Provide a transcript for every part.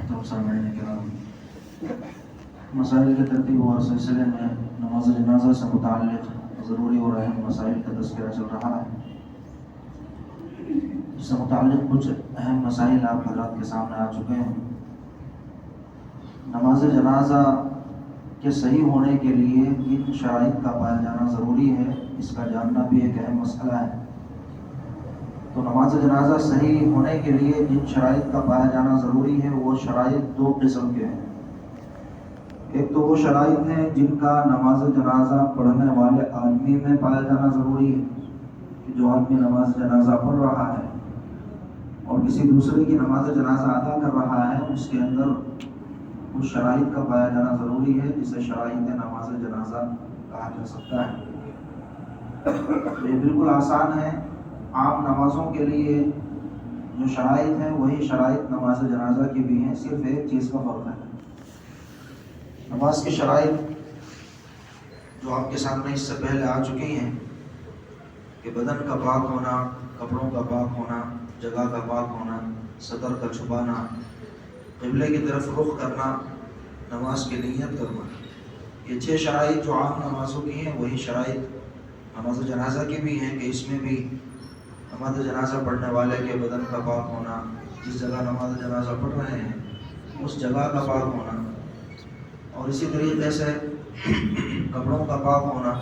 محترم سامعین کرام، مسائل کی ترتیب اور سلسلے میں نماز جنازہ سے متعلق ضروری اور اہم مسائل کا تذکرہ چل رہا ہے، اس سے متعلق کچھ اہم مسائل آپ حضرات کے سامنے آ چکے ہیں۔ نماز جنازہ کے صحیح ہونے کے لیے کن شرائط کا پایا جانا ضروری ہے، اس کا جاننا بھی ایک اہم مسئلہ ہے۔ تو نماز جنازہ صحیح ہونے کے لیے جن شرائط کا پایا جانا ضروری ہے وہ شرائط دو قسم کے ہیں۔ ایک تو وہ شرائط ہیں جن کا نماز جنازہ پڑھنے والے آدمی میں پایا جانا ضروری ہے، کہ جو آدمی نماز جنازہ پڑھ رہا ہے اور کسی دوسرے کی نماز جنازہ ادا کر رہا ہے، اس کے اندر اس شرائط کا پایا جانا ضروری ہے، جسے شرائط نماز جنازہ کہا جا سکتا ہے۔ یہ بالکل آسان ہے۔ عام نمازوں کے لیے جو شرائط ہیں وہی شرائط نماز جنازہ کی بھی ہیں، صرف ایک چیز کا فرق ہے۔ نماز کی شرائط جو آپ کے سامنے اس سے پہلے آ چکی ہیں کہ بدن کا پاک ہونا، کپڑوں کا پاک ہونا، جگہ کا پاک ہونا، صدر کا چھپانا، قبلے کی طرف رخ کرنا، نماز کی نیت کرنا، یہ 6 شرائط جو عام نمازوں کی ہیں وہی شرائط نماز جنازہ کی بھی ہیں، کہ اس میں بھی نماز جنازہ پڑھنے والے کے بدن کا پاک ہونا، جس جگہ نماز جنازہ پڑھ رہے ہیں اس جگہ کا پاک ہونا، اور اسی طریقے سے کپڑوں کا پاک ہونا،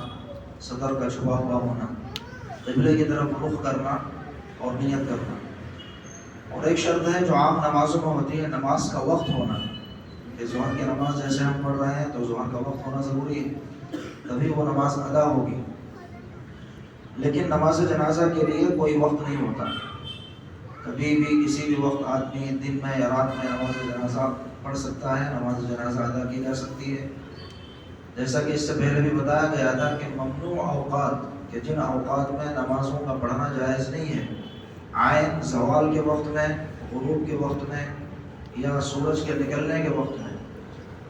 صدر کا چھپا ہوا ہونا، قبلے کی طرف رخ کرنا اور نیت کرنا۔ اور ایک شرط ہے جو عام نمازوں میں ہوتی ہے، نماز کا وقت ہونا، کہ ظہر کی نماز جیسے ہم پڑھ رہے ہیں تو ظہر کا وقت ہونا ضروری ہے، تبھی وہ نماز ادا ہوگی۔ لیکن نماز جنازہ کے لیے کوئی وقت نہیں ہوتا، کبھی بھی کسی بھی وقت آدمی دن میں یا رات میں نماز جنازہ پڑھ سکتا ہے، نماز جنازہ ادا کی جا سکتی ہے۔ جیسا کہ اس سے پہلے بھی بتایا گیا تھا کہ ممنوع اوقات، کہ جن اوقات میں نمازوں کا پڑھنا جائز نہیں ہے، عین زوال کے وقت میں، غروب کے وقت میں یا سورج کے نکلنے کے وقت میں،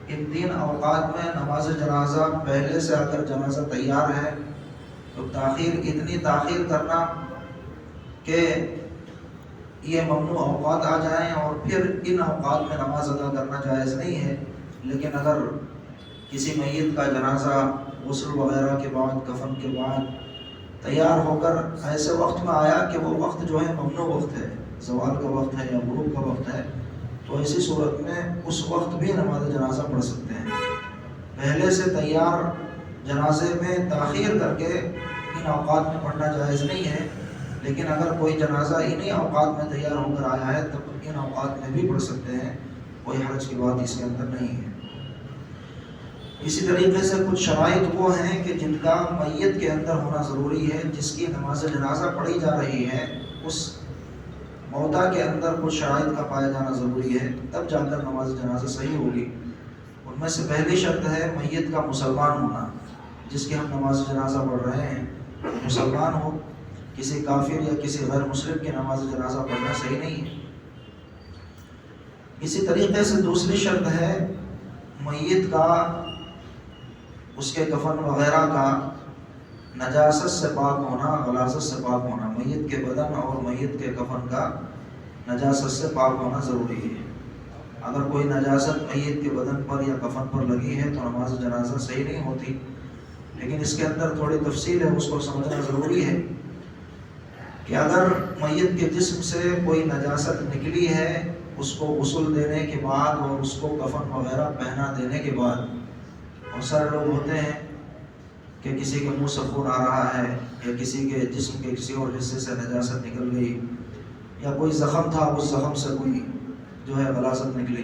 ان 3 اوقات میں نماز جنازہ پہلے سے اگر جنازہ تیار ہے تو اتنی تاخیر کرنا کہ یہ ممنوع اوقات آ جائیں اور پھر ان اوقات میں نماز ادا کرنا جائز نہیں ہے۔ لیکن اگر کسی میت کا جنازہ غسل وغیرہ کے بعد، کفن کے بعد تیار ہو کر ایسے وقت میں آیا کہ وہ وقت جو ہے ممنوع وقت ہے، زوال کا وقت ہے یا غروب کا وقت ہے، تو ایسی صورت میں اس وقت بھی نماز جنازہ پڑھ سکتے ہیں۔ پہلے سے تیار جنازے میں تاخیر کر کے ان اوقات میں پڑھنا جائز نہیں ہے، لیکن اگر کوئی جنازہ انہی اوقات میں تیار ہو کر آیا ہے تو ان اوقات میں بھی پڑھ سکتے ہیں، کوئی حرج کی بات اس کے اندر نہیں ہے۔ اسی طریقے سے کچھ شرائط وہ ہیں کہ جن کا میت کے اندر ہونا ضروری ہے، جس کی نماز جنازہ پڑھی جا رہی ہے، اس موتا کے اندر کچھ شرائط کا پایا جانا ضروری ہے، تب جا کر نماز جنازہ صحیح ہوگی۔ ان میں سے پہلی شرط ہے میت کا مسلمان ہونا، جس کی ہم نماز جنازہ پڑھ رہے ہیں مسلمان ہو، کسی کافر یا کسی غیر مسلم کی نماز جنازہ پڑھنا صحیح نہیں ہے۔ اسی طریقے سے دوسری شرط ہے میت کا، اس کے کفن وغیرہ کا نجاست سے پاک ہونا، غلاظت سے پاک ہونا، میت کے بدن اور میت کے کفن کا نجاست سے پاک ہونا ضروری ہے۔ اگر کوئی نجاست میت کے بدن پر یا کفن پر لگی ہے تو نماز جنازہ صحیح نہیں ہوتی۔ لیکن اس کے اندر تھوڑی تفصیل ہے، اس کو سمجھنا ضروری ہے کہ اگر میت کے جسم سے کوئی نجاست نکلی ہے، اس کو غسل دینے کے بعد اور اس کو کفن وغیرہ پہنا دینے کے بعد، بہت سارے لوگ ہوتے ہیں کہ کسی کے منہ سے خون آ رہا ہے یا کسی کے جسم کے کسی اور حصے سے نجاست نکل گئی یا کوئی زخم تھا اس زخم سے کوئی جو ہے غلاظت نکلی،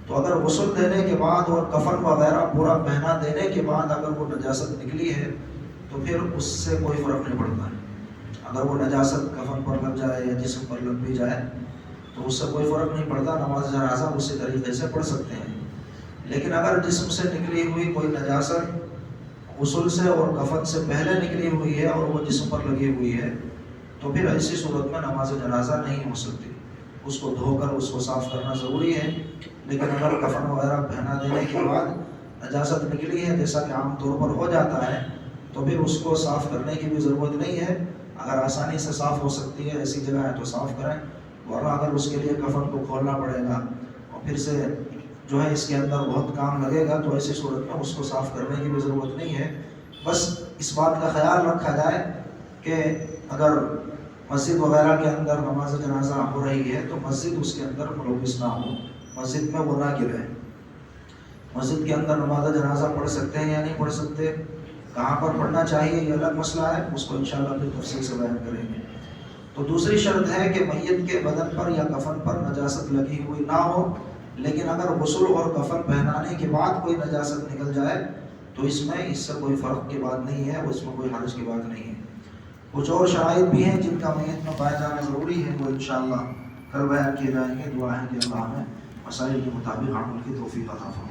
تو اگر غسل دینے کے بعد اور کفن وغیرہ پورا پہنا دینے کے بعد اگر وہ نجاست نکلی ہے تو پھر اس سے کوئی فرق نہیں پڑتا ہے۔ اگر وہ نجاست کفن پر لگ جائے یا جسم پر لگ بھی جائے تو اس سے کوئی فرق نہیں پڑتا، نماز جنازہ اسی طریقے سے پڑھ سکتے ہیں۔ لیکن اگر جسم سے نکلی ہوئی کوئی نجاست غسل سے اور کفن سے پہلے نکلی ہوئی ہے اور وہ جسم پر لگی ہوئی ہے تو پھر ایسی صورت میں نماز جنازہ نہیں ہو سکتی، اس کو دھو کر اس کو صاف کرنا ضروری ہے۔ لیکن اگر کفن وغیرہ پہنا دینے کے بعد نجاست نکلی ہے، جیسا کہ عام طور پر ہو جاتا ہے، تو پھر اس کو صاف کرنے کی بھی ضرورت نہیں ہے۔ اگر آسانی سے صاف ہو سکتی ہے، ایسی جگہ ہے تو صاف کریں، ورنہ اگر اس کے لیے کفن کو کھولنا پڑے گا پھر سے جو ہے اس کے اندر بہت کام لگے گا، تو ایسی صورت میں اس کو صاف کرنے کی بھی ضرورت نہیں ہے۔ بس اس بات کا خیال رکھا جائے کہ اگر مسجد وغیرہ کے اندر نماز جنازہ ہو رہی ہے تو مسجد اس کے اندر ملوث نہ ہو، مسجد میں وہ نہ گرے۔ مسجد کے اندر نماز جنازہ پڑھ سکتے ہیں یا نہیں پڑھ سکتے، کہاں پر پڑھنا چاہیے یہ الگ مسئلہ ہے، اس کو انشاءاللہ پھر تفصیل سے بیان کریں گے۔ تو دوسری شرط ہے کہ میت کے بدن پر یا کفن پر نجاست لگی ہوئی نہ ہو، لیکن اگر غسل اور کفن پہنانے کے بعد کوئی نجاست نکل جائے تو اس سے کوئی فرق کی بات نہیں ہے، اس میں کوئی حرج کی بات نہیں ہے۔ کچھ اور شرائط بھی ہیں جن کا میت میں پایا جانا ضروری ہے، وہ انشاءاللہ کل بیان کیے جائیں گے۔ دعا ہے کہ اللہ ہمیں مسائل کے مطابق عمل کی توفیق عطا فرمائے۔